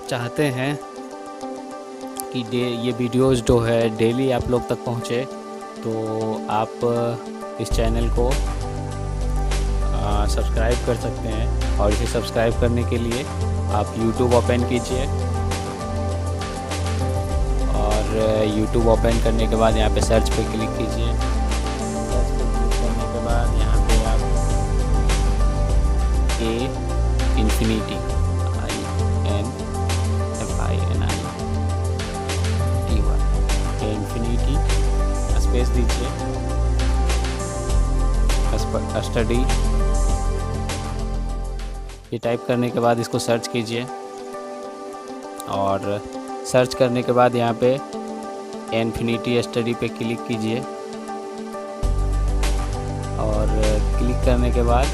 आप चाहते हैं कि ये वीडियोस जो है डेली आप लोग तक पहुँचे, तो आप इस चैनल को सब्सक्राइब कर सकते हैं। और इसे सब्सक्राइब करने के लिए आप YouTube ओपन कीजिए, और YouTube ओपन करने के बाद यहाँ पे सर्च पे क्लिक कीजिए। सर्च पे क्लिक करने के बाद यहाँ पे आप ए इन्फिनिटी INFINITY ए इन्फिनिटी स्पेस दीजिए, स्टडी। ये टाइप करने के बाद इसको सर्च कीजिए, और सर्च करने के बाद यहाँ पे इन्फिनिटी स्टडी पे क्लिक कीजिए, और क्लिक करने के बाद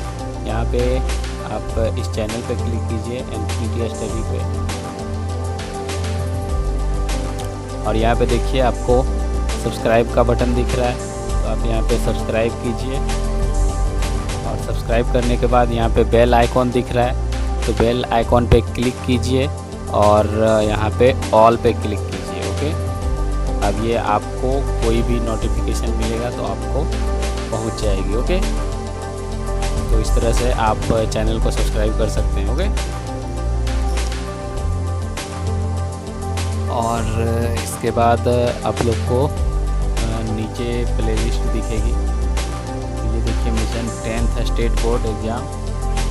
यहाँ पे आप इस चैनल पे क्लिक कीजिए, इन्फिनिटी स्टडी पे। और यहाँ पे देखिए आपको सब्सक्राइब का बटन दिख रहा है, तो आप यहाँ पे सब्सक्राइब कीजिए। और सब्सक्राइब करने के बाद यहाँ पे बेल आइकॉन दिख रहा है, तो बेल आइकॉन पे क्लिक कीजिए और यहाँ पे ऑल पे क्लिक कीजिए। ओके, अब ये आपको कोई भी नोटिफिकेशन मिलेगा तो आपको पहुँच जाएगी। ओके, तो इस तरह से आप चैनल को सब्सक्राइब कर सकते हैं। ओके, और इसके बाद आप लोग को नीचे प्लेलिस्ट दिखेगी। ये देखिए, mission 10th state board exam.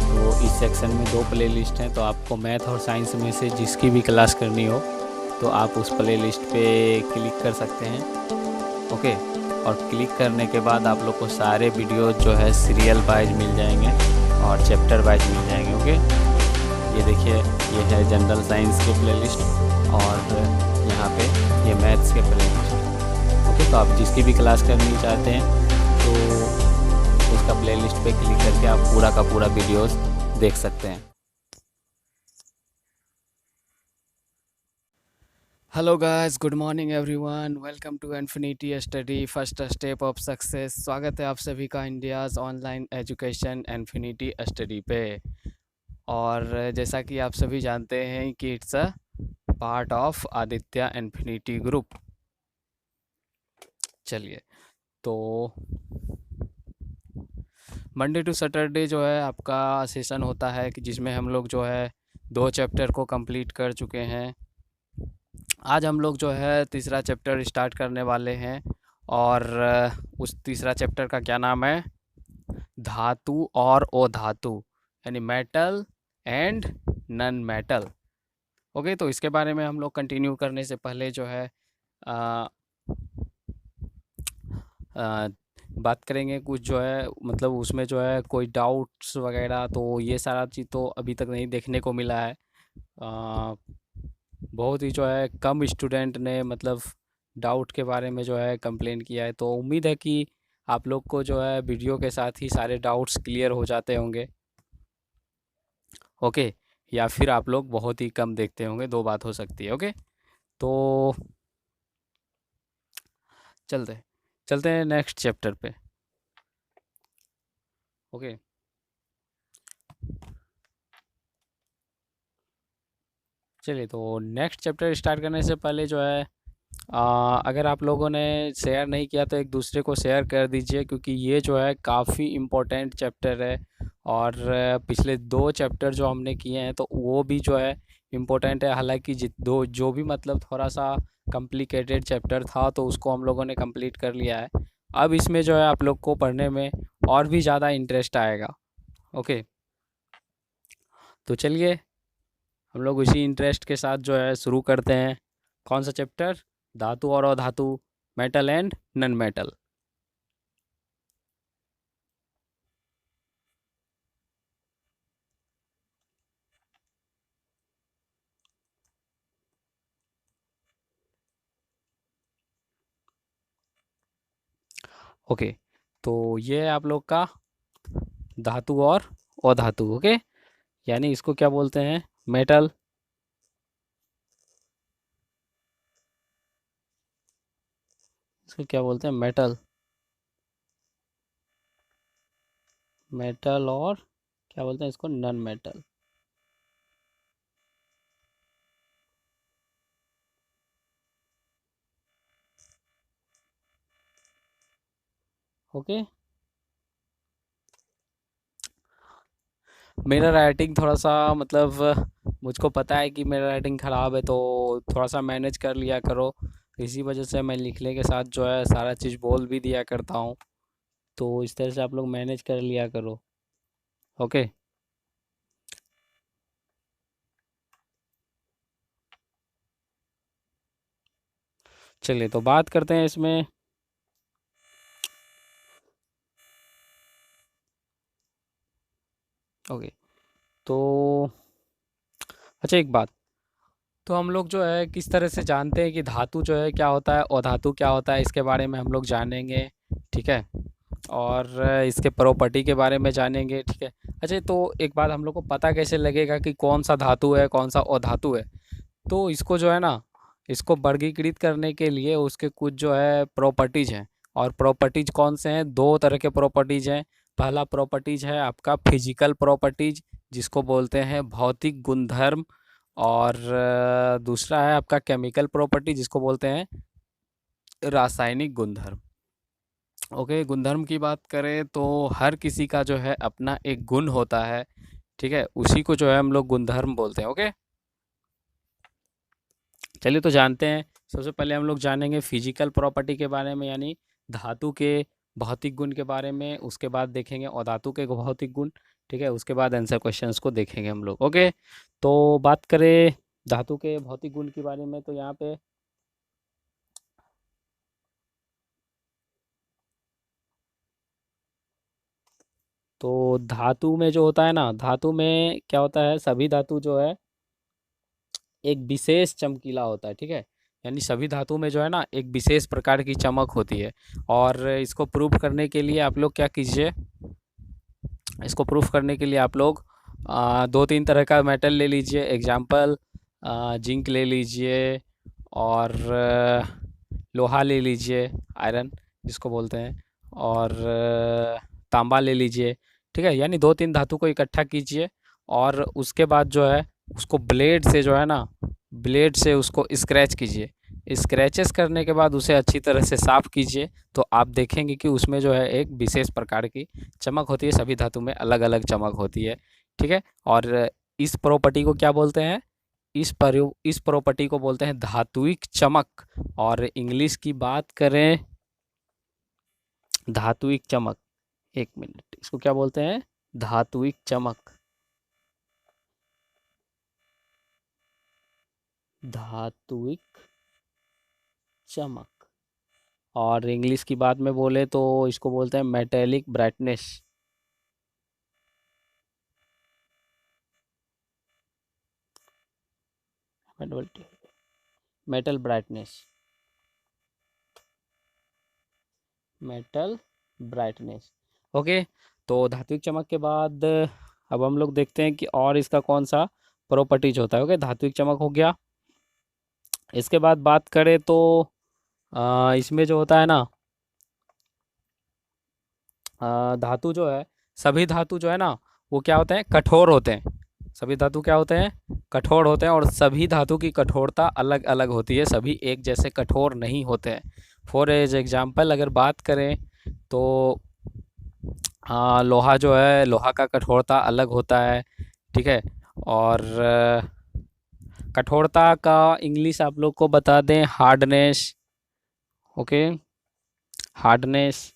तो इस सेक्शन में 2 प्लेलिस्ट हैं, तो आपको मैथ और साइंस में से जिसकी भी क्लास करनी हो तो आप उस प्लेलिस्ट पे क्लिक कर सकते हैं। ओके, और क्लिक करने के बाद आप लोग को सारे वीडियो जो है सीरियल वाइज मिल जाएंगे और चैप्टर वाइज मिल जाएंगे। ओके, ये देखिए, ये है जनरल साइंस के प्लेलिस्ट, और यहाँ पे ये मैथ्स के प्लेलिस्ट। ओके, तो आप जिसकी भी क्लास करनी चाहते हैं तो उसका प्लेलिस्ट पे क्लिक करके आप पूरा का पूरा वीडियोस देख सकते हैं। Hello guys, good morning everyone, welcome to Infinity Study first step of success. स्वागत है आप सभी का India's online education Infinity Study पे। और जैसा कि आप सभी जानते हैं कि it's a part of Aditya Infinity group. चलिए, तो मंडे टू सैटरडे जो है आपका सेशन होता है कि जिसमें हम लोग जो है 2 चैप्टर को कंप्लीट कर चुके हैं। आज हम लोग जो है तीसरा चैप्टर स्टार्ट करने वाले हैं, और उस तीसरा चैप्टर का क्या नाम है? धातु और अधातु, यानी metal and non metal. Okay, तो इसके बारे में हम लोग कंटिन्यू करने से पहले जो है आ, आ, बात करेंगे कुछ जो है, मतलब उसमें जो है कोई डाउट्स वगैरह, तो ये सारा चीज़ तो अभी तक नहीं देखने को मिला है। बहुत ही जो है कम स्टूडेंट ने मतलब डाउट के बारे में जो है कंप्लेन किया है, तो उम्मीद है कि आप लोग को जो है वीडियो के साथ ही सारे डाउट्स क्लियर हो जाते होंगे। ओके, या फिर आप लोग बहुत ही कम देखते होंगे, 2 बात हो सकती है। ओके, तो चलते हैं नेक्स्ट चैप्टर पे। ओके, चलिए, तो नेक्स्ट चैप्टर स्टार्ट करने से पहले जो है अगर आप लोगों ने शेयर नहीं किया तो एक दूसरे को शेयर कर दीजिए, क्योंकि ये जो है काफ़ी इम्पोर्टेंट चैप्टर है। और पिछले 2 चैप्टर जो हमने किए हैं तो वो भी जो है इम्पोर्टेंट है। हालांकि जो भी मतलब थोड़ा सा कॉम्प्लिकेटेड चैप्टर था तो उसको हम लोगों ने कंप्लीट कर लिया है। अब इसमें जो है आप लोग को पढ़ने में और भी ज़्यादा इंटरेस्ट आएगा। ओके, तो चलिए हम लोग उसी इंटरेस्ट के साथ जो है शुरू करते हैं। कौन सा चैप्टर? धातु और अधातु, metal and non metal. Okay, तो ये है आप लोग का धातु और अधातु। ओके, यानी इसको क्या बोलते हैं? मेटल। इसको क्या बोलते हैं? मेटल। मेटल, और क्या बोलते हैं इसको? Non metal. ओके। मेरा राइटिंग थोड़ा सा मतलब मुझको पता है कि मेरा राइटिंग ख़राब है, तो थोड़ा सा मैनेज कर लिया करो। इसी वजह से मैं लिखने के साथ जो है सारा चीज़ बोल भी दिया करता हूँ, तो इस तरह से आप लोग मैनेज कर लिया करो। ओके। चलिए तो बात करते हैं इसमें। ओके। तो अच्छा एक बात, तो हम लोग जो है किस तरह से जानते हैं कि धातु जो है क्या होता है और धातु क्या होता है, इसके बारे में हम लोग जानेंगे। ठीक है। और इसके प्रॉपर्टी के बारे में जानेंगे। ठीक है। अच्छा तो एक बात, हम लोग को पता कैसे लगेगा कि कौन सा धातु है कौन सा अधातु है? तो इसको जो है ना, इसको वर्गीकृत करने के लिए उसके कुछ जो है प्रॉपर्टीज हैं। और प्रॉपर्टीज कौन से हैं? दो तरह के प्रॉपर्टीज हैं। पहला प्रॉपर्टीज है आपका फिजिकल प्रॉपर्टीज, जिसको बोलते हैं भौतिक गुणधर्म। और दूसरा है आपका केमिकल प्रॉपर्टी, जिसको बोलते हैं रासायनिक गुणधर्म। ओके। गुणधर्म की बात करें तो हर किसी का जो है अपना एक गुण होता है। ठीक है। उसी को जो है हम लोग गुणधर्म बोलते हैं। ओके। चलिए तो जानते हैं। सबसे पहले हम लोग जानेंगे फिजिकल प्रॉपर्टी के बारे में, यानी धातु के भौतिक गुण के बारे में। उसके बाद देखेंगे अधातु के भौतिक गुण। ठीक है। उसके बाद आंसर क्वेश्चंस को देखेंगे हम लोग। ओके। तो बात करें धातु के भौतिक गुण के बारे में, तो यहाँ पे तो धातु में जो होता है ना, धातु में क्या होता है, सभी धातु जो है एक विशेष चमकीला होता है। ठीक है। यानी सभी धातु में जो है ना एक विशेष प्रकार की चमक होती है। और इसको प्रूफ करने के लिए आप लोग क्या कीजिए, इसको प्रूफ करने के लिए आप लोग दो तीन तरह का मेटल ले लीजिए। एग्जाम्पल, जिंक ले लीजिए, और लोहा ले लीजिए, आयरन जिसको बोलते हैं, और तांबा ले लीजिए। ठीक है। यानी दो तीन धातु को इकट्ठा कीजिए, और उसके बाद जो है उसको ब्लेड से जो है ना, ब्लेड से उसको स्क्रैच कीजिए। स्क्रैचेस करने के बाद उसे अच्छी तरह से साफ़ कीजिए, तो आप देखेंगे कि उसमें जो है एक विशेष प्रकार की चमक होती है। सभी धातु में अलग अलग चमक होती है। ठीक है। और इस प्रॉपर्टी को क्या बोलते हैं? इस प्रॉपर्टी को बोलते हैं धात्विक चमक। और इंग्लिश की बात करें, धात्विक चमक, एक मिनट, इसको क्या बोलते हैं? धात्विक चमक। धात्विक चमक। और इंग्लिश की बात में बोले तो इसको बोलते हैं metallic brightness. Metal brightness, metal brightness. Okay. तो धात्विक चमक के बाद अब हम लोग देखते हैं कि और इसका कौन सा प्रॉपर्टीज होता है। ओके। धात्विक चमक हो गया। इसके बाद बात करें तो इसमें जो होता है ना, धातु जो है, सभी धातु जो है ना वो क्या होते हैं? कठोर होते हैं। सभी धातु क्या होते हैं? कठोर होते हैं। और सभी धातु की कठोरता अलग अलग होती है, सभी एक जैसे कठोर नहीं होते हैं। फॉर एग्जाम्पल अगर बात करें तो लोहा जो है, लोहा का कठोरता अलग होता है। ठीक है। और कठोरता का इंग्लिश आप लोग को बता दें, हार्डनेस। ओके। हार्डनेस,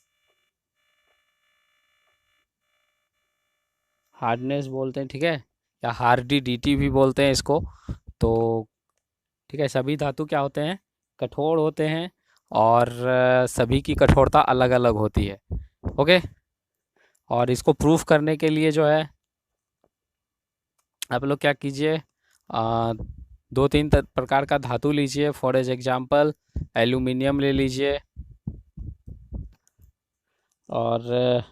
हार्डनेस बोलते हैं। ठीक है। या हार्डी डीटी भी बोलते हैं इसको। तो ठीक है, सभी धातु क्या होते हैं? कठोर होते हैं। और सभी की कठोरता अलग अलग होती है। ओके। और इसको प्रूफ करने के लिए जो है आप लोग क्या कीजिए, दो तीन प्रकार का धातु लीजिए। फॉर एग्जाम्पल एल्यूमिनियम ले लीजिए, और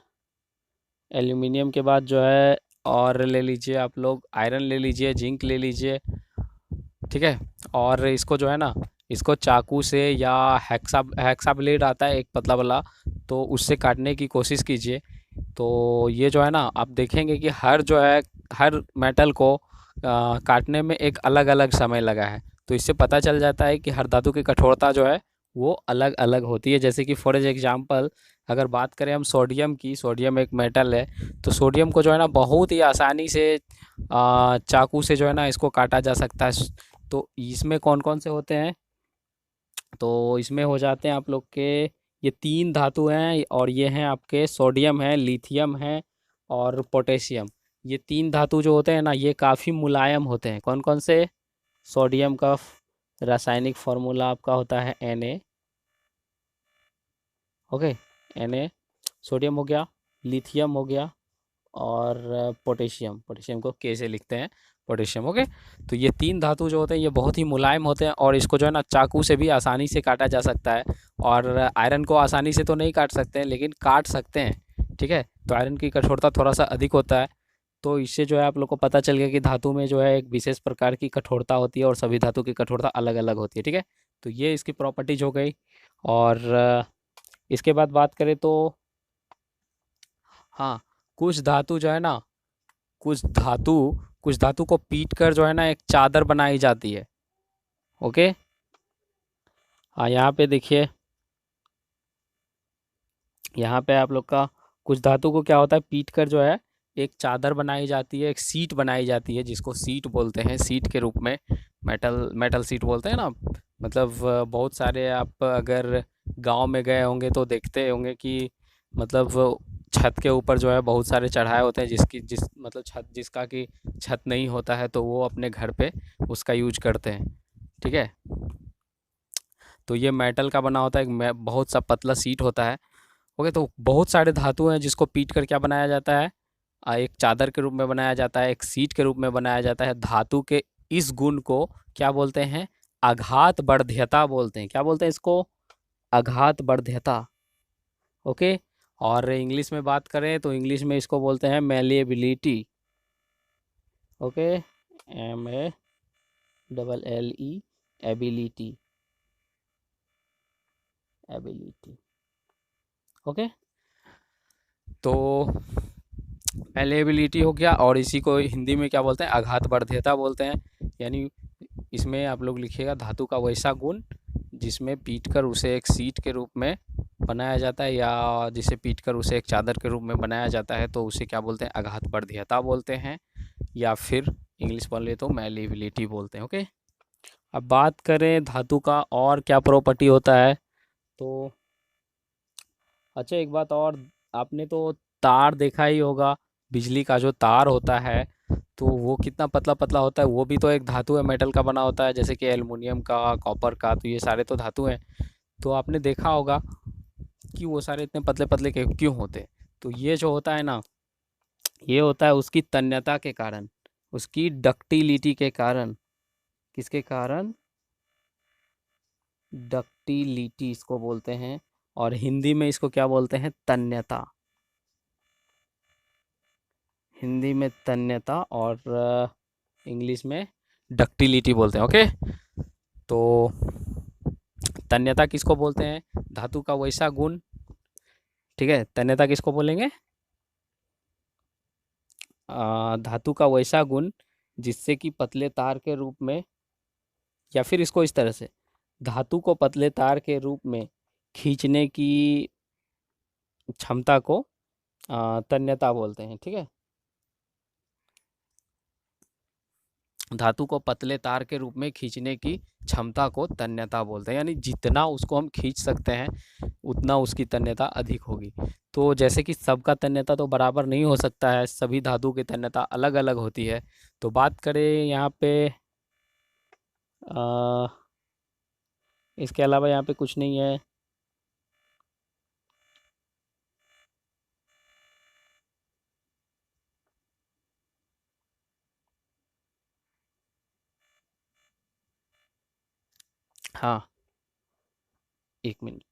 एल्यूमिनियम के बाद जो है और ले लीजिए आप लोग आयरन ले लीजिए, जिंक ले लीजिए। ठीक है। और इसको जो है ना, इसको चाकू से या हेक्सा ब्लेड आता है एक पतला वाला, तो उससे काटने की कोशिश कीजिए। तो ये जो है ना, आप देखेंगे कि हर जो है, हर मेटल को काटने में एक अलग अलग समय लगा है। तो इससे पता चल जाता है कि हर धातु की कठोरता जो है वो अलग अलग होती है। जैसे कि फॉर एग्जांपल अगर बात करें हम सोडियम की, सोडियम एक मेटल है, तो सोडियम को जो है ना बहुत ही आसानी से चाकू से जो है ना इसको काटा जा सकता है। तो इसमें कौन कौन से होते हैं, तो इसमें हो जाते हैं आप लोग के ये 3 धातु हैं, और ये हैं आपके सोडियम है, लिथियम है और पोटेशियम। ये 3 धातु जो होते हैं ना ये काफ़ी मुलायम होते हैं। कौन कौन से? सोडियम का रासायनिक फार्मूला आपका होता है Na। ओके, Na सोडियम हो गया, लिथियम हो गया, और पोटेशियम, पोटेशियम को के से लिखते हैं, पोटेशियम। ओके, तो ये 3 धातु जो होते हैं ये बहुत ही मुलायम होते हैं, और इसको जो है ना चाकू से भी आसानी से काटा जा सकता है। और आयरन को आसानी से तो नहीं काट सकते हैं, लेकिन काट सकते हैं। ठीक है, तो आयरन की कठोरता थोड़ा सा अधिक होता है। तो इससे जो है आप लोग को पता चल गया कि धातु में जो है एक विशेष प्रकार की कठोरता होती है, और सभी धातु की कठोरता अलग अलग होती है। ठीक है, तो ये इसकी प्रॉपर्टीज हो गई। और इसके बाद बात करें तो हाँ, कुछ धातु जो है ना, कुछ धातु कुछ धातु को पीट कर जो है ना एक चादर बनाई जाती है। ओके, हाँ यहाँ पे देखिए, यहाँ पे आप लोग का कुछ धातु को क्या होता है, पीट कर जो है एक चादर बनाई जाती है, एक सीट बनाई जाती है, जिसको सीट बोलते हैं, सीट के रूप में। मेटल मेटल सीट बोलते हैं ना। मतलब बहुत सारे आप अगर गांव में गए होंगे तो देखते होंगे कि मतलब छत के ऊपर जो है बहुत सारे चढ़ाए होते हैं, जिस मतलब छत जिसका कि छत नहीं होता है, तो वो अपने घर पे उसका यूज करते हैं। ठीक है, तो ये मेटल का बना होता है, बहुत सा पतला सीट होता है। ओके, तो बहुत सारे धातु हैं जिसको पीट कर क्या बनाया जाता है, एक चादर के रूप में बनाया जाता है, एक सीट के रूप में बनाया जाता है। धातु के इस गुण को क्या बोलते हैं, आघात वर्ध्यता बोलते हैं। क्या बोलते हैं इसको? आघात वर्ध्यता। ओके, और इंग्लिश में बात करें तो इंग्लिश में इसको बोलते हैं malleability. Okay, MALLE, ability, ability. Okay, तो मेलिएबिलिटी हो गया, और इसी को हिंदी में क्या बोलते हैं, आघात वर्ध्यता बोलते हैं। यानी इसमें आप लोग लिखिएगा धातु का वैसा गुण जिसमें पीटकर उसे एक सीट के रूप में बनाया जाता है, या जिसे पीटकर उसे एक चादर के रूप में बनाया जाता है, तो उसे क्या बोलते हैं, आघात वर्ध्यता बोलते हैं, या फिर इंग्लिश बोले तो मेलिएबिलिटी बोलते हैं। ओके, अब बात करें धातु का और क्या प्रॉपर्टी होता है, तो अच्छा एक बात और, आपने तो तार देखा ही होगा, बिजली का जो तार होता है तो वो कितना पतला पतला होता है, वो भी तो एक धातु है, मेटल का बना होता है, जैसे कि एल्युमिनियम का, कॉपर का, तो ये सारे तो धातु हैं। तो आपने देखा होगा कि वो सारे इतने पतले पतले क्यों होते हैं, तो ये जो होता है ना, ये होता है उसकी तन्यता के कारण, उसकी डक्टिलिटी के कारण। किसके कारण? डक्टिलिटी इसको बोलते हैं, और हिंदी में इसको क्या बोलते हैं, तन्यता। हिंदी में तन्यता, और इंग्लिश में डक्टिलिटी बोलते हैं। ओके, तो तन्यता किसको बोलते हैं, धातु का वैसा गुण। ठीक है, तन्यता किसको बोलेंगे, धातु का वैसा गुण जिससे कि पतले तार के रूप में, या फिर इसको इस तरह से, धातु को पतले तार के रूप में खींचने की क्षमता को तन्यता बोलते हैं। ठीक है, धातु को पतले तार के रूप में खींचने की क्षमता को तन्यता बोलते हैं, यानी जितना उसको हम खींच सकते हैं उतना उसकी तन्यता अधिक होगी। तो जैसे कि सबका तन्यता तो बराबर नहीं हो सकता है, सभी धातु की तन्यता अलग अलग होती है। तो बात करें यहाँ पे आ, इसके अलावा यहाँ पे कुछ नहीं है। हाँ, एक मिनट।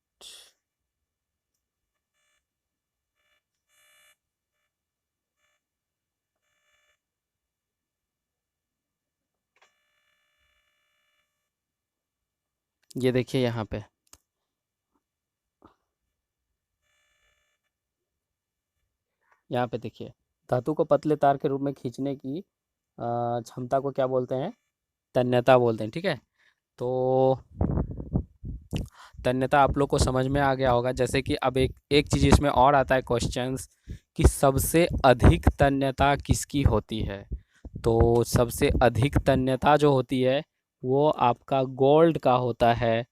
ये देखिए यहाँ पे, यहाँ पे देखिए, धातु को पतले तार के रूप में खींचने की क्षमता को क्या बोलते हैं, तन्यता बोलते हैं। ठीक है, तो तन्यता आप लोग को समझ में आ गया होगा। जैसे कि अब एक चीज़ इसमें और आता है क्वेश्चंस कि सबसे अधिक तन्यता किसकी होती है। तो सबसे अधिक तन्यता जो होती है वो आपका गोल्ड का होता है।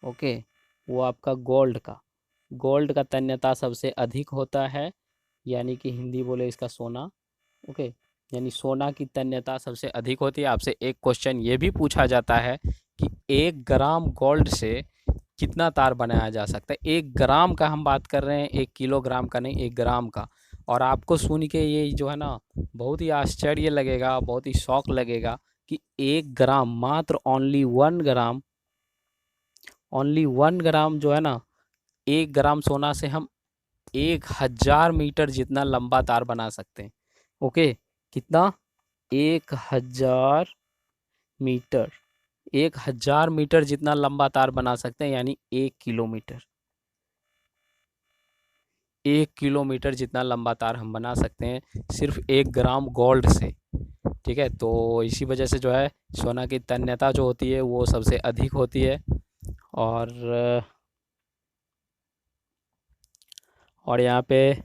ओके, वो आपका गोल्ड का तन्यता सबसे अधिक होता है, यानी कि हिंदी बोले इसका सोना। ओके, यानी सोना की तन्यता सबसे अधिक होती है। आपसे एक क्वेश्चन ये भी पूछा जाता है कि 1 ग्राम गोल्ड से कितना तार बनाया जा सकता है। 1 ग्राम का हम बात कर रहे हैं, 1 किलोग्राम का नहीं, 1 ग्राम का। और आपको सुन के ये जो है ना बहुत ही आश्चर्य लगेगा, बहुत ही शौक लगेगा कि 1 ग्राम, मात्र ओनली 1 ग्राम जो है ना, 1 ग्राम सोना से हम 1000 मीटर जितना लंबा तार बना सकते हैं। ओके, कितना? 1000 मीटर। 1000 मीटर जितना लंबा तार बना सकते हैं, यानी 1 किलोमीटर। 1 किलोमीटर जितना लंबा तार हम बना सकते हैं सिर्फ 1 ग्राम गोल्ड से। ठीक है, तो इसी वजह से जो है सोना की तन्यता जो होती है वो सबसे अधिक होती है। और यहाँ पे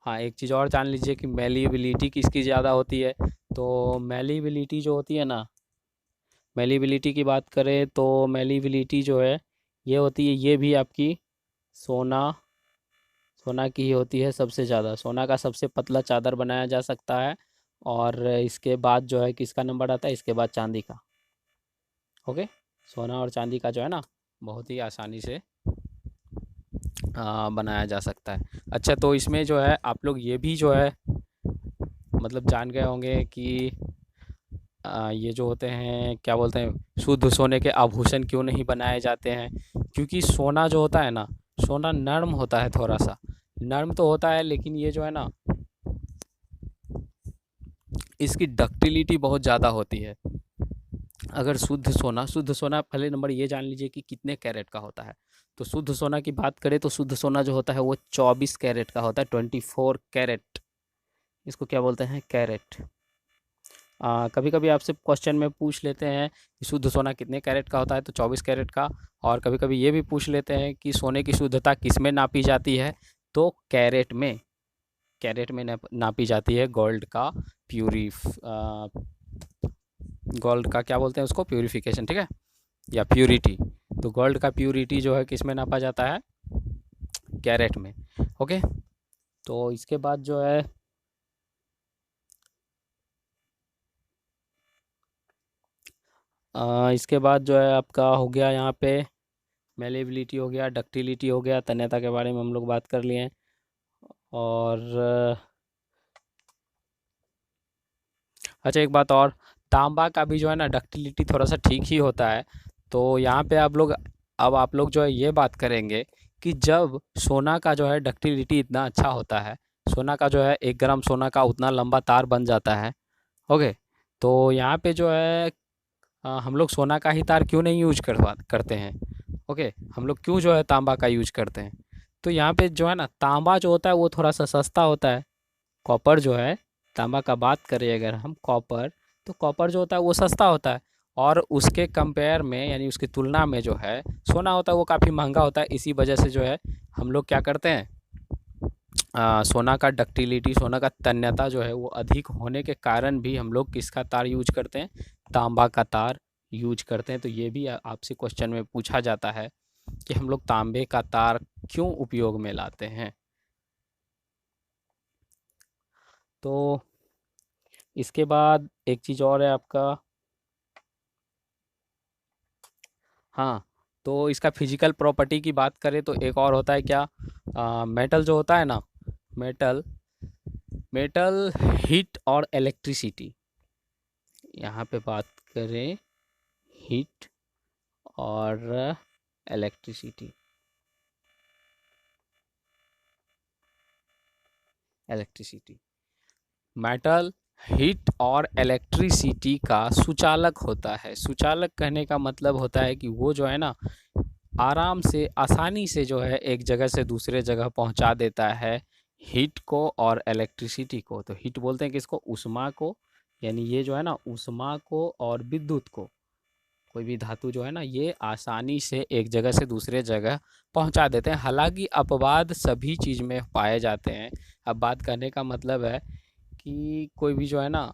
हाँ, एक चीज़ और जान लीजिए कि मेलिबिलिटी किसकी ज़्यादा होती है। तो मेलिबिलिटी जो होती है ना, मेलिबिलिटी की बात करें तो मेलिबिलिटी जो है ये होती है, ये भी आपकी सोना सोना की ही होती है सबसे ज़्यादा। सोना का सबसे पतला चादर बनाया जा सकता है। और इसके बाद जो है किसका नंबर आता है, इसके बाद चांदी का। ओके, सोना और चांदी का जो है ना बहुत ही आसानी से बनाया जा सकता है। अच्छा, तो इसमें जो है आप लोग ये भी जो है मतलब जान गए होंगे कि ये जो होते हैं क्या बोलते हैं, शुद्ध सोने के आभूषण क्यों नहीं बनाए जाते हैं। क्योंकि सोना जो होता है ना, सोना नर्म होता है, थोड़ा सा नर्म तो होता है, लेकिन ये जो है ना इसकी डक्टिलिटी बहुत ज़्यादा होती है। अगर शुद्ध सोना पहले नंबर ये जान लीजिए कि कितने कैरेट का होता है। तो शुद्ध सोना की बात करें तो शुद्ध सोना जो होता है वो 24 कैरेट का होता है, 24 कैरेट। इसको क्या बोलते हैं, कैरेट। कभी कभी आपसे क्वेश्चन में पूछ लेते हैं कि शुद्ध सोना कितने कैरेट का होता है, तो 24 कैरेट का। और कभी कभी ये भी पूछ लेते हैं कि सोने की शुद्धता किस में नापी जाती है, तो कैरेट में नापी जाती है। गोल्ड का क्या बोलते हैं उसको, प्यूरिफिकेशन, ठीक है, या प्यूरिटी। तो गोल्ड का प्यूरिटी जो है किस में नापा जाता है, कैरेट में। ओके, तो इसके बाद जो है इसके बाद जो है आपका हो गया यहाँ पे मेलेबिलिटी हो गया, डक्टिलिटी हो गया, तन्यता के बारे में हम लोग बात कर लिए हैं। और अच्छा, एक बात और, तांबा का भी जो है ना डक्टिलिटी थोड़ा सा ठीक ही होता है। तो यहाँ पे आप लोग जो है ये बात करेंगे कि जब सोना का जो है डक्टिलिटी इतना अच्छा होता है, सोना का जो है 1 ग्राम सोना का उतना लंबा तार बन जाता है। ओके, तो यहाँ पे जो है हम लोग सोना का ही तार क्यों नहीं यूज करते हैं। ओके, हम लोग क्यों जो है तांबा का यूज करते हैं। तो यहाँ पे जो है ना तांबा जो होता है वो थोड़ा सा सस्ता होता है। कॉपर जो है, तांबा का बात करें अगर हम कॉपर, तो कॉपर जो होता है वो सस्ता होता है। और उसके कंपेयर में यानी उसकी तुलना में जो है सोना होता है वो काफ़ी महंगा होता है। इसी वजह से जो है हम लोग क्या करते हैं, सोना का डक्टिलिटी, सोना का तन्यता जो है वो अधिक होने के कारण भी हम लोग किसका तार यूज करते हैं, तांबा का तार यूज करते हैं। तो ये भी आपसे क्वेश्चन में पूछा जाता है कि हम लोग तांबे का तार क्यों उपयोग में लाते हैं। तो इसके बाद एक चीज़ और है आपका, हाँ, तो इसका फिजिकल प्रॉपर्टी की बात करें तो एक और होता है क्या, मेटल जो होता है ना, मेटल मेटल हीट और इलेक्ट्रिसिटी। यहाँ पे बात करें हीट और इलेक्ट्रिसिटी, मेटल हीट और इलेक्ट्रिसिटी का सुचालक होता है। सुचालक कहने का मतलब होता है कि वो जो है ना आराम से, आसानी से जो है एक जगह से दूसरे जगह पहुंचा देता है हीट को और इलेक्ट्रिसिटी को। तो हीट बोलते हैं किसको, ऊष्मा को, यानी ये जो है ना ऊष्मा को और विद्युत को। कोई भी धातु जो है ना, ये आसानी से एक जगह से दूसरे जगह पहुंचा देते हैं। हालांकि अपवाद सभी चीज़ में पाए जाते हैं। अब बात करने का मतलब है कि कोई भी जो है ना,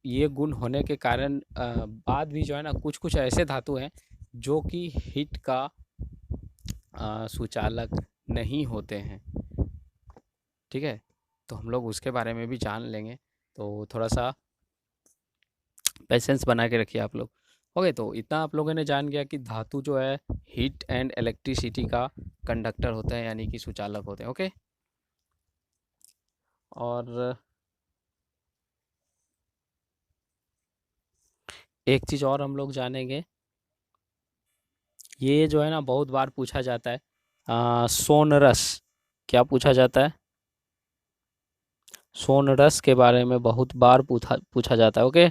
ये गुण होने के कारण बाद भी जो है ना, कुछ कुछ ऐसे धातु हैं जो कि हिट का सुचालक नहीं होते हैं। ठीक है, तो हम लोग उसके बारे में भी जान लेंगे, तो थोड़ा सा पेशेंस बना के रखिए आप लोग। ओके, तो इतना आप लोगों ने जान गया कि धातु जो है हीट एंड इलेक्ट्रिसिटी का कंडक्टर होते हैं, यानी कि सुचालक होते हैं। ओके, और एक चीज़ और हम लोग जानेंगे, ये जो है ना बहुत बार पूछा जाता है, सोनरस। क्या पूछा जाता है? सोनरस के बारे में बहुत बार पूछा जाता है। ओके,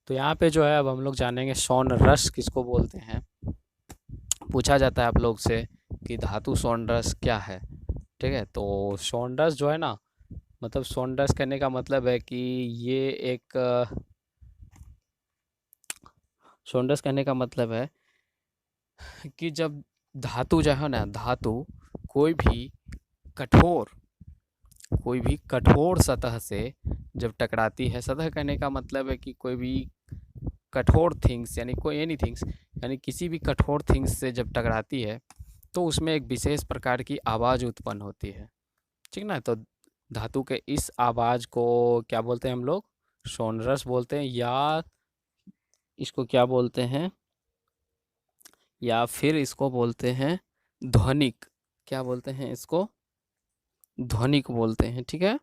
तो यहाँ पे जो है अब हम लोग जानेंगे सोनरस किसको बोलते हैं। पूछा जाता है आप लोग से कि धातु सोनरस क्या है। ठीक है, तो सोनरस जो है ना, मतलब सोनरस कहने का मतलब है कि ये एक सोनरस कहने का मतलब है कि जब धातु जो है ना, धातु कोई भी कठोर सतह से जब टकराती है, सतह कहने का मतलब है कि कोई भी कठोर थिंग्स, यानी कोई एनी थिंग्स, यानी किसी भी कठोर थिंग्स से जब टकराती है तो उसमें एक विशेष प्रकार की आवाज़ उत्पन्न होती है। ठीक ना, तो धातु के इस आवाज़ को क्या बोलते हैं हम लोग? सोनरस बोलते हैं, या इसको क्या बोलते हैं, या फिर इसको बोलते हैं ध्वनिक। क्या बोलते हैं इसको? ध्वनिक बोलते हैं। ठीक है,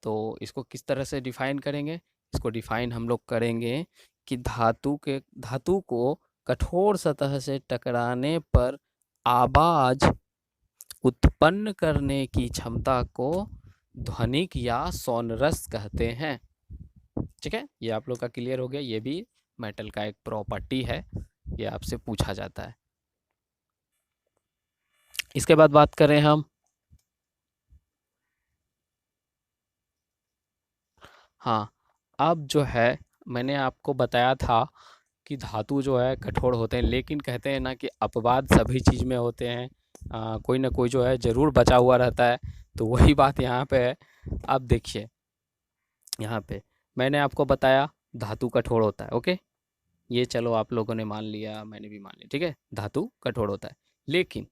तो इसको किस तरह से डिफाइन करेंगे? इसको डिफाइन हम लोग करेंगे कि धातु को कठोर सतह से टकराने पर आवाज उत्पन्न करने की क्षमता को ध्वनिक या सोनरस कहते हैं। ठीक है, ये आप लोग का क्लियर हो गया। ये भी मेटल का एक प्रॉपर्टी है, ये आपसे पूछा जाता है। इसके बाद बात करें हम, हाँ, अब जो है मैंने आपको बताया था कि धातु जो है कठोर होते हैं, लेकिन कहते हैं ना कि अपवाद सभी चीज़ में होते हैं। कोई ना कोई जो है ज़रूर बचा हुआ रहता है, तो वही बात यहाँ पे है। अब देखिए, यहाँ पे मैंने आपको बताया धातु कठोर होता है। ओके, ये चलो आप लोगों ने मान लिया, मैंने भी मान लिया। ठीक है, धातु कठोर होता है, लेकिन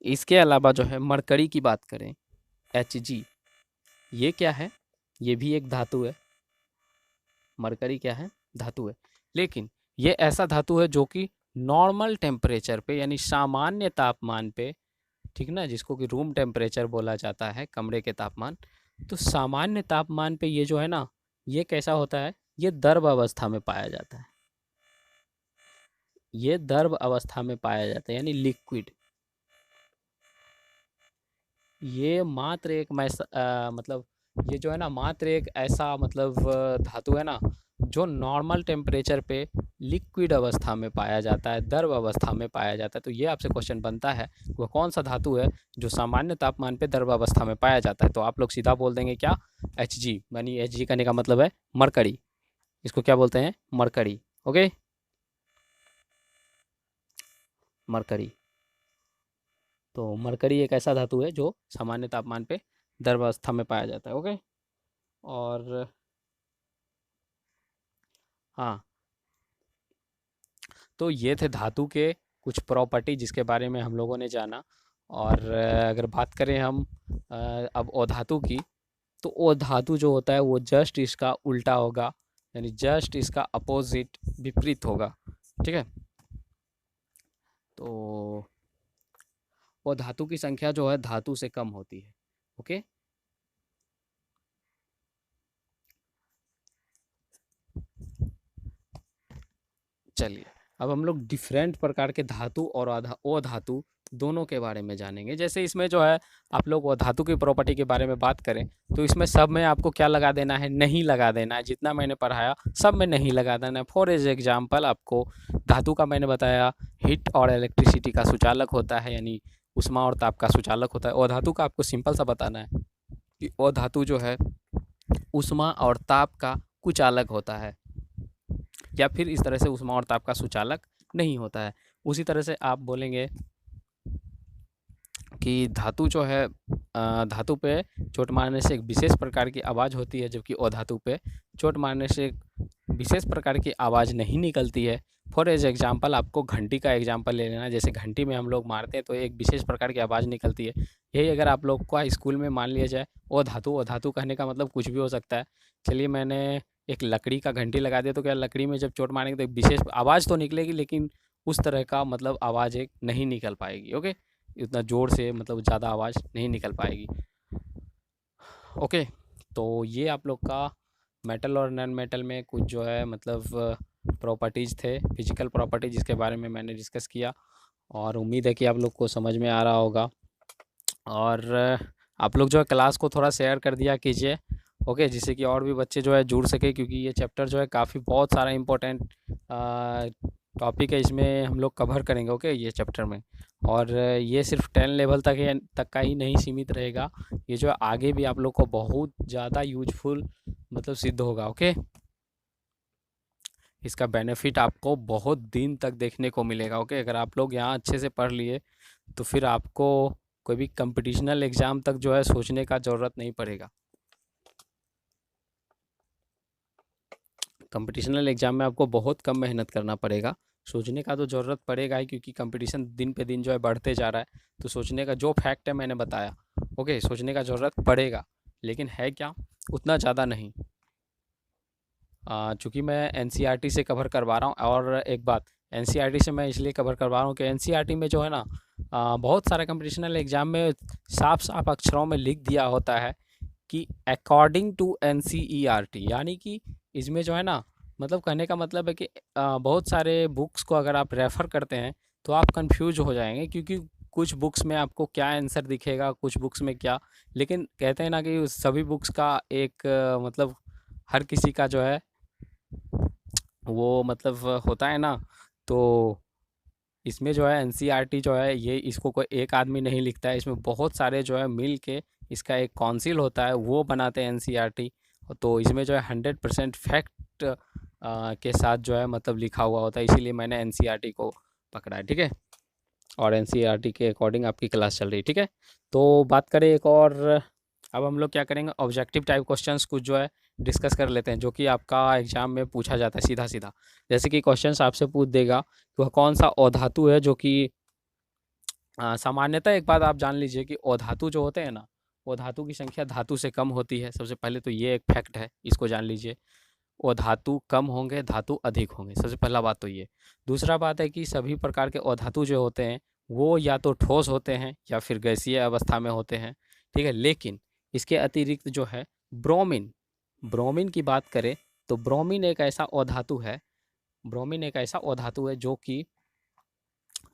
इसके अलावा जो है मरकरी की बात करें, Hg, ये क्या है? ये भी एक धातु है। मरकरी क्या है? धातु है, लेकिन ये ऐसा धातु है जो कि नॉर्मल टेम्परेचर पे, यानी सामान्य तापमान पे, ठीक ना, जिसको कि रूम टेम्परेचर बोला जाता है, कमरे के तापमान, तो सामान्य तापमान पे ये जो है ना, ये कैसा होता है? ये द्रव अवस्था में पाया जाता है। ये द्रव अवस्था में पाया जाता है, यानी लिक्विड। ये मात्र एक मतलब ये जो है ना, मात्र एक ऐसा मतलब धातु है ना जो नॉर्मल टेम्परेचर पे लिक्विड अवस्था में पाया जाता है, द्रव अवस्था में पाया जाता है। तो ये आपसे क्वेश्चन बनता है, वह कौन सा धातु है जो सामान्य तापमान पे द्रव अवस्था में पाया जाता है? तो आप लोग सीधा बोल देंगे क्या? Hg, यानी Hg कहने का मतलब है मरकरी। इसको क्या बोलते हैं? मरकरी। Okay, mercury. तो मरकरी एक ऐसा धातु है जो सामान्य तापमान पे द्रव अवस्था में पाया जाता है। ओके, और हाँ, तो ये थे धातु के कुछ प्रॉपर्टी जिसके बारे में हम लोगों ने जाना। और अगर बात करें हम अब अधातु की, तो अधातु जो होता है वो जस्ट इसका उल्टा होगा, यानी जस्ट इसका अपोजिट, विपरीत होगा। ठीक है, तो वो धातु की संख्या जो है धातु से कम होती है। ओके, चलिए अब हम लोग डिफरेंट प्रकार के धातु और अधातु दोनों के बारे में जानेंगे। जैसे इसमें जो है आप लोग अधातु की प्रॉपर्टी के बारे में बात करें, तो इसमें सब में आपको क्या लगा देना है? नहीं लगा देना है। जितना मैंने पढ़ाया सब में नहीं लगा देना है। फॉर एग्जाम्पल आपको धातु का मैंने बताया हीट और इलेक्ट्रिसिटी का सुचालक होता है, यानी उष्मा और ताप का सुचालक होता है। अधातु का आपको सिंपल सा बताना है कि अधातु जो है उष्मा और ताप का कुचालक होता है, या फिर इस तरह से उष्मा और ताप का सुचालक नहीं होता है। उसी तरह से आप बोलेंगे कि धातु जो है धातु पे चोट मारने से एक विशेष प्रकार की आवाज़ होती है, जबकि अधातु पे चोट मारने से एक विशेष प्रकार की आवाज़ नहीं निकलती है। फॉर एग्जाम्पल आपको घंटी का एग्जाम्पल ले लेना। जैसे घंटी में हम लोग मारते हैं तो एक विशेष प्रकार की आवाज़ निकलती है। यही अगर आप लोग को स्कूल में मान लिया जाए अधातु कहने का मतलब कुछ भी हो सकता है। चलिए मैंने एक लकड़ी का घंटी लगा दिया, तो क्या लकड़ी में जब चोट मारेंगे तो एक विशेष आवाज़ तो निकलेगी, लेकिन उस तरह का मतलब आवाज़ एक नहीं निकल पाएगी। ओके, इतना ज़ोर से मतलब ज़्यादा आवाज़ नहीं निकल पाएगी। ओके, तो ये आप लोग का मेटल और नॉन मेटल में कुछ जो है मतलब प्रॉपर्टीज़ थे, फिजिकल प्रॉपर्टी, जिसके बारे में मैंने डिस्कस किया, और उम्मीद है कि आप लोग को समझ में आ रहा होगा। और आप लोग जो है क्लास को थोड़ा शेयर कर दिया कीजिए, ओके, जिससे कि और भी बच्चे जो है जुड़ सके, क्योंकि ये चैप्टर जो है काफ़ी बहुत सारा इम्पोर्टेंट टॉपिक है, इसमें हम लोग कवर करेंगे, ओके, ये चैप्टर में। और ये सिर्फ 10 लेवल तक का ही नहीं सीमित रहेगा, ये जो है आगे भी आप लोग को बहुत ज़्यादा यूजफुल मतलब सिद्ध होगा, ओके। इसका बेनिफिट आपको बहुत दिन तक देखने को मिलेगा, ओके। अगर आप लोग यहाँ अच्छे से पढ़ लिए तो फिर आपको कोई भी कंपटीशनल एग्ज़ाम तक जो है सोचने का ज़रूरत नहीं पड़ेगा। कंपटीशनल एग्ज़ाम में आपको बहुत कम मेहनत करना पड़ेगा, सोचने का तो ज़रूरत पड़ेगा ही, क्योंकि कंपटीशन दिन पे दिन जो है बढ़ते जा रहा है। तो सोचने का जो फैक्ट है मैंने बताया, ओके, सोचने का ज़रूरत पड़ेगा, लेकिन है क्या, उतना ज़्यादा नहीं। चूँकि मैं एनसीईआरटी से कवर करवा रहा हूँ, और एक बात, एनसीईआरटी से मैं इसलिए कवर करवा रहा हूँ कि एनसीईआरटी में जो है ना बहुत सारे कंपटीशनल एग्ज़ाम में साफ साफ अक्षरों में लिख दिया होता है कि अकॉर्डिंग टू एनसीईआरटी, यानी कि इसमें जो है ना मतलब कहने का मतलब है कि बहुत सारे बुक्स को अगर आप रेफ़र करते हैं तो आप कंफ्यूज हो जाएंगे, क्योंकि कुछ बुक्स में आपको क्या आंसर दिखेगा, कुछ बुक्स में क्या। लेकिन कहते हैं ना कि सभी बुक्स का एक मतलब हर किसी का जो है वो मतलब होता है ना, तो इसमें जो है एनसीईआरटी जो है ये इसको कोई एक आदमी नहीं लिखता है, इसमें बहुत सारे जो है मिल के इसका एक काउंसिल होता है, वो बनाते हैं एनसीईआरटी। तो इसमें जो है 100% फैक्ट के साथ जो है मतलब लिखा हुआ होता है, इसीलिए मैंने एनसीईआरटी को पकड़ा है, ठीक है। और एनसीईआरटी के अकॉर्डिंग आपकी क्लास चल रही है, ठीक है। तो बात करें एक और, अब हम लोग क्या करेंगे, ऑब्जेक्टिव टाइप क्वेश्चंस कुछ जो है डिस्कस कर लेते हैं, जो कि आपका एग्जाम में पूछा जाता है सीधा सीधा। जैसे कि क्वेश्चंस आपसे पूछ देगा कि वह कौन सा अधातु है जो कि सामान्यतः एक बात आप जान लीजिए कि अधातु जो होते हैं ना, अधातु की संख्या धातु से कम होती है। सबसे पहले तो ये एक फैक्ट है, इसको जान लीजिए। अधातु कम होंगे, धातु अधिक होंगे, सबसे पहला बात तो ये। दूसरा बात है कि सभी प्रकार के अधातु जो होते हैं वो या तो ठोस होते हैं या फिर गैसीय अवस्था में होते हैं, ठीक है। लेकिन इसके अतिरिक्त जो है ब्रोमीन, ब्रोमीन की बात करें तो ब्रोमीन एक ऐसा अधातु है, ब्रोमीन एक ऐसा अधातु है जो कि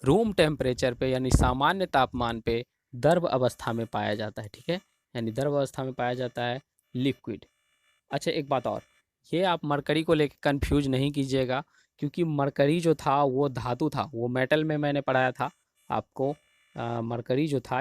रूम टेम्परेचर पे यानी सामान्य तापमान पे द्रव अवस्था में पाया जाता है, ठीक है, यानी द्रव अवस्था में पाया जाता है, लिक्विड। अच्छा एक बात और, ये आप मरकरी को लेकर कंफ्यूज नहीं कीजिएगा, क्योंकि मरकरी जो था वो धातु था, वो मेटल में मैंने पढ़ाया था आपको। मरकरी जो था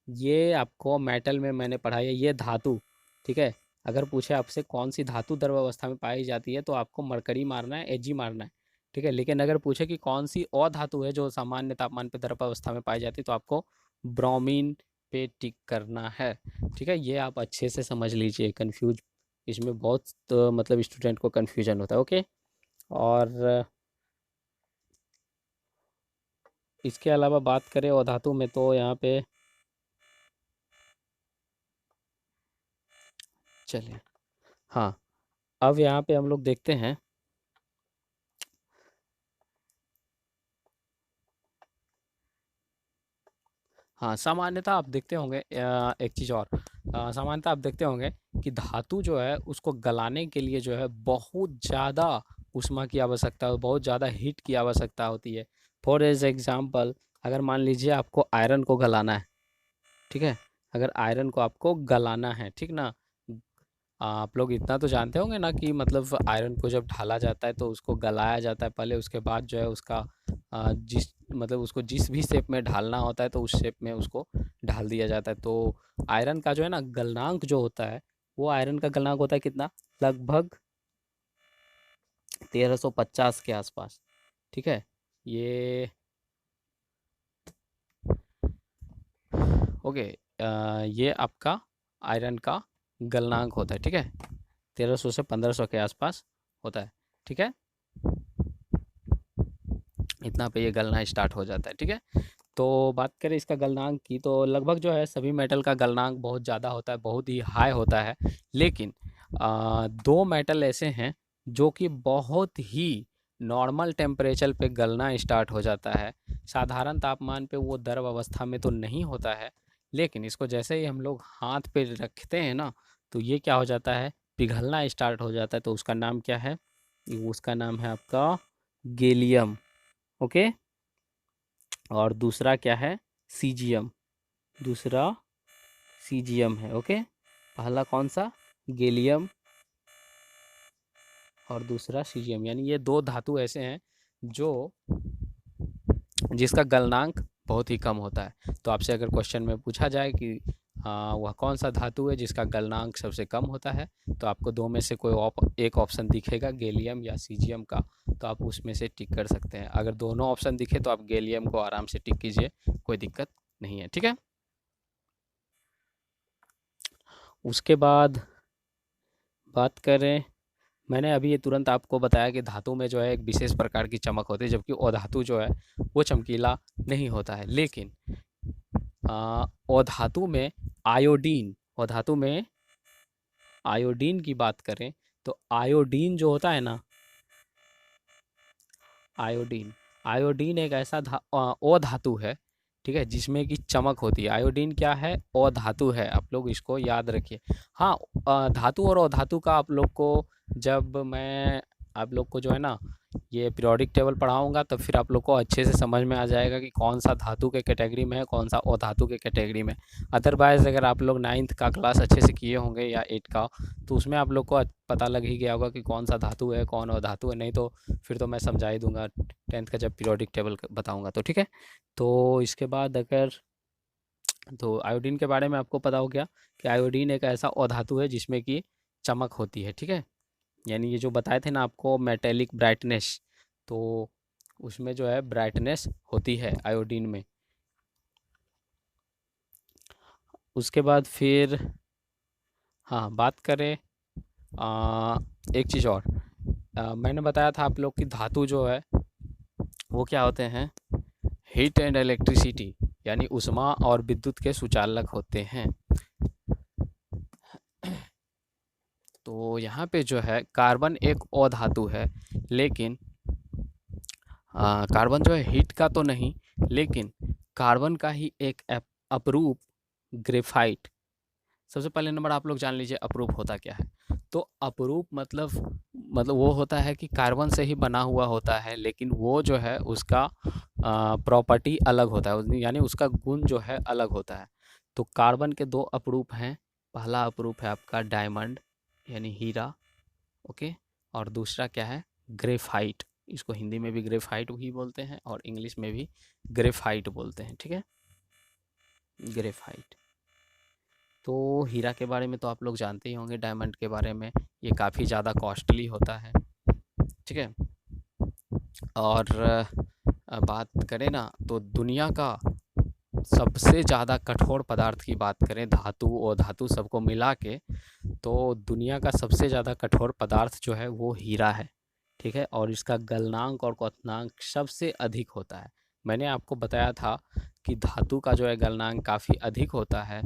ये आपको मेटल में मैंने पढ़ाया, ये धातु, ठीक है। अगर पूछे आपसे कौन सी धातु द्रव अवस्था में पाई जाती है तो आपको मरकरी मारना है, एजी मारना है, ठीक है। लेकिन अगर पूछे कि कौन सी अधातु है जो सामान्य तापमान पर द्रव अवस्था में पाई जाती है तो आपको ब्रोमीन पे टिक करना है, ठीक है। ये आप अच्छे से समझ लीजिए, कंफ्यूज इसमें बहुत मतलब स्टूडेंट को कन्फ्यूजन होता है, ओके। और इसके अलावा बात करें अधातु में तो यहाँ पे चलिए, हाँ, अब यहाँ पे हम लोग देखते हैं, हाँ, सामान्यतः आप देखते होंगे एक चीज़ और, सामान्यतः आप देखते होंगे कि धातु जो है उसको गलाने के लिए जो है बहुत ज़्यादा ऊष्मा की आवश्यकता, बहुत ज़्यादा हीट की आवश्यकता होती है। फॉर एग्जाम्पल अगर मान लीजिए आपको आयरन को गलाना है, ठीक है, अगर आयरन को आपको गलाना है, ठीक ना, आप लोग इतना तो जानते होंगे ना कि मतलब आयरन को जब ढाला जाता है तो उसको गलाया जाता है पहले, उसके बाद जो है उसका जिस मतलब उसको जिस भी शेप में ढालना होता है तो उस शेप में उसको ढाल दिया जाता है। तो आयरन का जो है ना गलनांक जो होता है, वो आयरन का गलनांक होता है कितना, लगभग 1350 के आसपास। ठीक है, ये ओके, ये आपका आयरन का गलनांक होता है। ठीक है, 1300 से 1500 के आसपास होता है। ठीक है, इतना पे ये गलना स्टार्ट हो जाता है। ठीक है, तो बात करें इसका गलनांक की, तो लगभग जो है सभी मेटल का गलनांक बहुत ज़्यादा होता है, बहुत ही हाई होता है। लेकिन दो मेटल ऐसे हैं जो कि बहुत ही नॉर्मल टेम्परेचर पे गलना स्टार्ट हो जाता है। साधारण तापमान पे वो द्रव अवस्था में तो नहीं होता है, लेकिन इसको जैसे ही हम लोग हाथ पे रखते हैं ना, तो ये क्या हो जाता है, पिघलना स्टार्ट हो जाता है। तो उसका नाम क्या है, उसका नाम है आपका गैलियम। ओके, और दूसरा क्या है, सीजियम। दूसरा सीजियम है। ओके, पहला कौन सा, गैलियम, और दूसरा सीजियम। यानी ये दो धातु ऐसे हैं जो जिसका गलनांक बहुत ही कम होता है। तो आपसे अगर क्वेश्चन में पूछा जाए कि वह कौन सा धातु है जिसका गलनांक सबसे कम होता है, तो आपको दो में से कोई एक ऑप्शन दिखेगा, गैलियम या सीजियम का, तो आप उसमें से टिक कर सकते हैं। अगर दोनों ऑप्शन दिखे तो आप गैलियम को आराम से टिक कीजिए, कोई दिक्कत नहीं है। ठीक है, उसके बाद बात करें, मैंने अभी ये तुरंत आपको बताया कि धातु में जो है एक विशेष प्रकार की चमक होती है, जबकि अधातु जो है वो चमकीला नहीं होता है। लेकिन अधातु में आयोडीन, अधातु में आयोडीन की बात करें तो आयोडीन जो होता है ना, आयोडीन, आयोडीन एक ऐसा अधातु है, ठीक है, जिसमें कि चमक होती है। आयोडीन क्या है, अधातु है, आप लोग इसको याद रखिए। हाँ, धातु और अधातु का आप लोग को, जब मैं आप लोग को जो है ना ये पीरियोडिक टेबल पढ़ाऊंगा तो फिर आप लोग को अच्छे से समझ में आ जाएगा कि कौन सा धातु के कैटेगरी में है, कौन सा अधातु के कैटेगरी में। अदरवाइज अगर आप लोग 9th का क्लास अच्छे से किए होंगे या 8 का, तो उसमें आप लोग को पता लग ही गया होगा कि कौन सा धातु है, कौन अधातु है। नहीं तो फिर तो मैं समझा ही दूंगा 10th का जब पीरियोडिक टेबल बताऊंगा तो। ठीक है, तो इसके बाद अगर, तो आयोडीन के बारे में आपको पता हो गया कि आयोडीन एक ऐसा अधातु है जिसमें कि चमक होती है। ठीक है, यानी ये जो बताए थे ना आपको मेटेलिक ब्राइटनेस, तो उसमें जो है ब्राइटनेस होती है आयोडीन में। उसके बाद फिर हाँ बात करें एक चीज़ और, मैंने बताया था आप लोग की धातु जो है वो क्या होते हैं, हीट एंड इलेक्ट्रिसिटी, यानी ऊष्मा और विद्युत के सुचालक होते हैं। तो यहाँ पे जो है कार्बन एक अधातु है, लेकिन कार्बन जो है हीट का तो नहीं, लेकिन कार्बन का ही एक अपरूप ग्रेफाइट। सबसे पहले नंबर आप लोग जान लीजिए अपरूप होता क्या है। तो अपरूप मतलब वो होता है कि कार्बन से ही बना हुआ होता है, लेकिन वो जो है उसका प्रॉपर्टी अलग होता है, यानी उसका गुण जो है अलग होता है। तो कार्बन के दो अपरूप हैं, पहला अपरूप है आपका डायमंड यानी हीरा, ओके, और दूसरा क्या है, ग्रेफाइट। इसको हिंदी में भी ग्रेफाइट ही बोलते हैं और इंग्लिश में भी ग्रेफाइट बोलते हैं। ठीक है, ग्रेफाइट। तो हीरा के बारे में तो आप लोग जानते ही होंगे, डायमंड के बारे में, ये काफ़ी ज़्यादा कॉस्टली होता है। ठीक है, और बात करें ना तो दुनिया का सबसे ज़्यादा कठोर पदार्थ की बात करें, धातु और धातु सबको मिला के, तो दुनिया का सबसे ज़्यादा कठोर पदार्थ जो है वो हीरा है। ठीक है, और इसका गलनांक और क्वथनांक सबसे अधिक होता है। मैंने आपको बताया था कि धातु का जो है गलनांक काफ़ी अधिक होता है,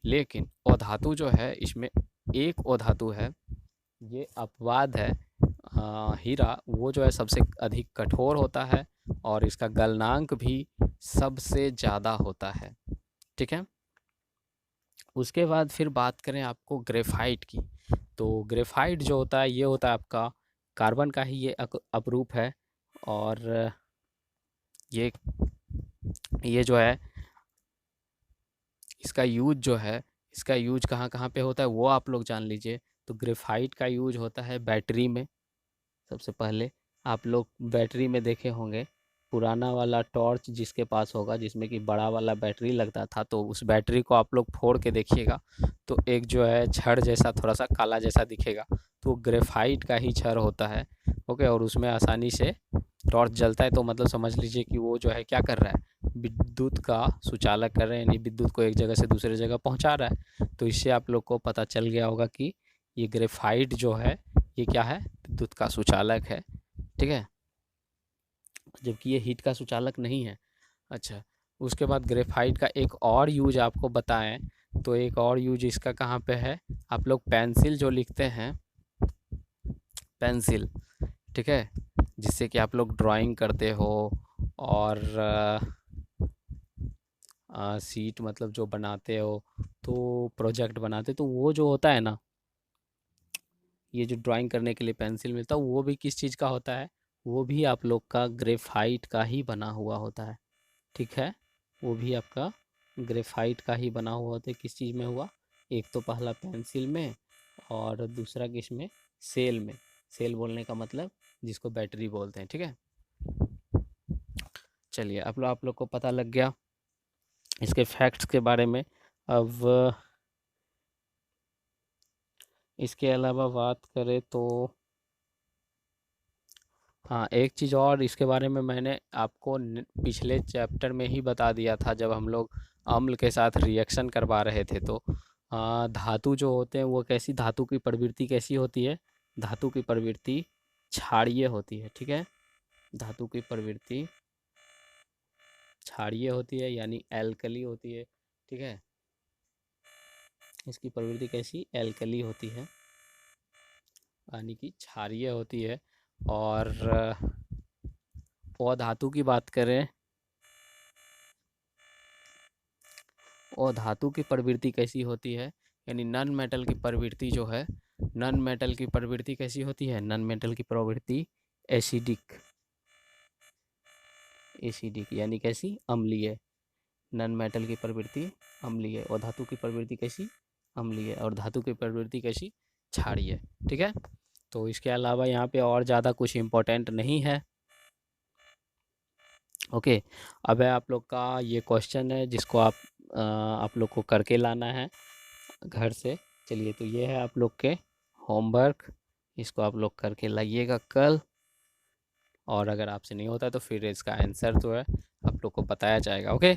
लेकिन अधातु जो है इसमें एक अधातु है, ये अपवाद है, हीरा, वो जो है सबसे अधिक कठोर होता है और इसका गलनांक भी सबसे ज़्यादा होता है। ठीक है, उसके बाद फिर बात करें आपको ग्रेफाइट की, तो ग्रेफाइट जो होता है ये होता है आपका कार्बन का ही ये अपरूप है, और ये जो है इसका यूज जो है, इसका यूज कहाँ कहाँ पे होता है वो आप लोग जान लीजिए। तो ग्रेफाइट का यूज होता है बैटरी में। सबसे पहले आप लोग बैटरी में देखे होंगे पुराना वाला टॉर्च जिसके पास होगा, जिसमें कि बड़ा वाला बैटरी लगता था, तो उस बैटरी को आप लोग फोड़ के देखिएगा तो एक जो है छड़ जैसा थोड़ा सा काला जैसा दिखेगा, तो वो ग्रेफाइट का ही छड़ होता है। ओके, और उसमें आसानी से टॉर्च जलता है, तो मतलब समझ लीजिए कि वो जो है क्या कर रहा है, विद्युत का सुचालक कर रहे हैं, यानी विद्युत को एक जगह से दूसरे जगह पहुंचा रहा है। तो इससे आप लोग को पता चल गया होगा कि ये ग्रेफाइट जो है ये क्या है, विद्युत का सुचालक है। ठीक है, जबकि ये हीट का सुचालक नहीं है। अच्छा, उसके बाद ग्रेफाइट का एक और यूज आपको बताएं, तो एक और यूज इसका कहाँ पे है, आप लोग पेंसिल जो लिखते हैं, पेंसिल, ठीक है, जिससे कि आप लोग ड्राइंग करते हो और सीट मतलब जो बनाते हो, तो प्रोजेक्ट बनाते, तो वो जो होता है ना, ये जो ड्राइंग करने के लिए पेंसिल मिलता है, वो भी किस चीज़ का होता है, वो भी आप लोग का ग्रेफाइट का ही बना हुआ होता है। ठीक है, वो भी आपका ग्रेफाइट का ही बना हुआ होता है। किस चीज़ में हुआ, एक तो पहला पेंसिल में और दूसरा किस में, सेल में। सेल बोलने का मतलब जिसको बैटरी बोलते हैं। ठीक है, चलिए अब आप लोग को पता लग गया इसके फैक्ट्स के बारे में। अब इसके अलावा बात करें तो हाँ, एक चीज़ और इसके बारे में मैंने आपको पिछले चैप्टर में ही बता दिया था, जब हम लोग अम्ल के साथ रिएक्शन करवा रहे थे। तो धातु जो होते हैं वो कैसी, धातु की प्रवृत्ति कैसी होती है, धातु की प्रवृत्ति क्षारीय होती है। ठीक है, धातु की प्रवृत्ति क्षारीय होती है, यानी एल्कली होती है। ठीक है, इसकी प्रवृत्ति कैसी, एल्कली होती है, यानी कि क्षारीय होती है। और धातु की बात करें, और धातु की प्रवृत्ति कैसी होती है, यानी नॉन मेटल की प्रवृत्ति जो है, नॉन मेटल की प्रवृत्ति कैसी होती है, नॉन मेटल की प्रवृत्ति एसिडिक, एसिडिक यानी कैसी, अम्लीय। नॉन मेटल की प्रवृत्ति अम्लीय, और धातु की प्रवृत्ति कैसी, अम्लीय, और धातु की प्रवृत्ति कैसी, क्षारीय। ठीक है, तो इसके अलावा यहाँ पे और ज़्यादा कुछ इम्पोर्टेंट नहीं है। ओके, अब है आप लोग का ये क्वेश्चन है जिसको आप लोग को करके लाना है घर से। चलिए, तो ये है आप लोग के होमवर्क, इसको आप लोग करके लाइएगा कल, और अगर आपसे नहीं होता तो फिर इसका आंसर जो है आप लोग को बताया जाएगा। ओके,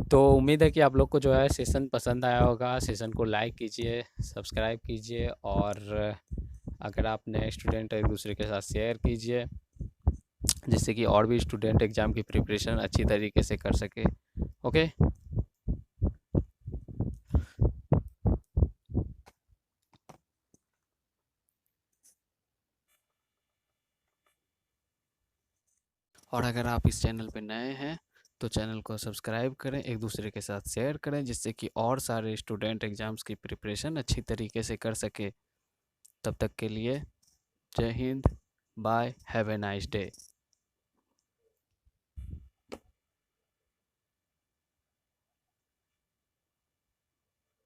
तो उम्मीद है कि आप लोग को जो है सेशन पसंद आया होगा। सेशन को लाइक कीजिए, सब्सक्राइब कीजिए, और अगर आप नए स्टूडेंट एक दूसरे के साथ शेयर कीजिए, जिससे कि और भी स्टूडेंट एग्ज़ाम की प्रिपरेशन अच्छी तरीके से कर सके। ओके, और अगर आप इस चैनल पे नए हैं तो चैनल को सब्सक्राइब करें, एक दूसरे के साथ शेयर करें, जिससे कि और सारे स्टूडेंट एग्ज़ाम्स की प्रिपरेशन अच्छी तरीके से कर सके। तब तक के लिए जय हिंद, bye, have a nice day.